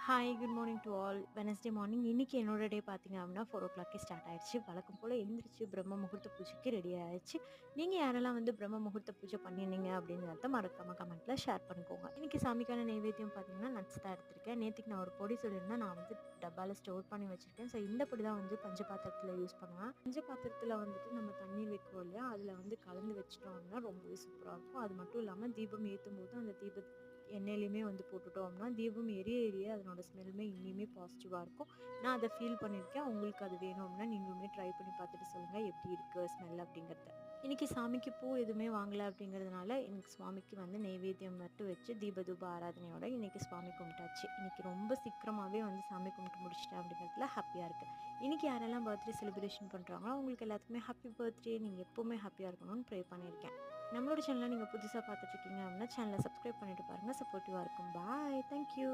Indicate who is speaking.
Speaker 1: Hi good morning to all. Wednesday morning இன்னைக்கு என்னோட டே பார்த்தீங்க அப்படின்னா 4:00 ஸ்டார்ட் ஆயிடுச்சு. வழக்கம் போல் எழுந்திரிச்சு பிரம்ம முகூர்த்த பூஜைக்கு ரெடி ஆயிடுச்சு. நீங்கள் யாரெல்லாம் வந்து பிரம்ம முகூர்த்த பூஜை பண்ணியிருந்தீங்க அப்படிங்கிறத மறக்காம கமெண்ட்டில் ஷேர் பண்ணிக்கோங்க. இன்னைக்கு சாமிக்கான நைவேத்தியம் பார்த்தீங்கன்னா நட்ஸ் தான் எடுத்திருக்கேன். நேற்றுக்கு நான் ஒரு பொடி சொல்லியிருந்தேன், நான் வந்து டப்பாவில் ஸ்டோர் பண்ணி வச்சுருக்கேன். ஸோ இந்த பொடி தான் வந்து பஞ்ச பாத்திரத்தில் யூஸ் பண்ணுவேன். பஞ்ச பாத்திரத்தில் வந்துட்டு நம்ம தண்ணீர் வைக்கிறோம் இல்லையா, அதில் வந்து கலந்து வச்சிட்டோம் அப்படின்னா ரொம்பவே சூப்பராக இருக்கும். அது மட்டும் இல்லாமல் தீபம் ஏற்றும் போது அந்த எண்ணெயிலையுமே வந்து போட்டுட்டோம்னா தீபம் எரிய எரிய அதனோட ஸ்மெல்லுமே இன்னுமே பாசிட்டிவாக இருக்கும். நான் அதை ஃபீல் பண்ணியிருக்கேன். உங்களுக்கு அது வேணும் அப்படின்னா நீங்களுமே ட்ரை பண்ணி பார்த்துட்டு சொல்லுங்கள் எப்படி இருக்குது ஸ்மெல் அப்படிங்கிறத. இன்றைக்கி சாமிக்கு பூ எதுவுமே வாங்கலை அப்படிங்கிறதுனால எனக்கு சுவாமிக்கு வந்து நெய்வேத்தியம் மட்டும் வச்சு தீபதூப ஆராதனையோட இன்றைக்கி சுவாமி கும்பிட்டாச்சு. இன்றைக்கி ரொம்ப சீக்கிரமாகவே வந்து சாமி கும்பிட்டு முடிச்சிட்டேன் அப்படிங்கிறதுல ஹாப்பியாக இருக்குது. இன்றைக்கி யாரெல்லாம் பர்த்டே செலிப்ரேஷன் பண்ணுறாங்களோ அவங்களுக்கு எல்லாத்துக்குமே ஹாப்பி பர்த்டே. நீங்கள் எப்போவுமே ஹாப்பியாக இருக்கணும்னு ப்ரே பண்ணியிருக்கேன். நம்மளோட சேனலை நீங்கள் புதுசாக பார்த்துட்ருக்கீங்க அப்படின்னா சேனலை சப்ஸ்கிரைப் பண்ணிட்டு பாருங்கள். சப்போர்ட்டிவாக இருக்கும். பாய். தேங்க்யூ.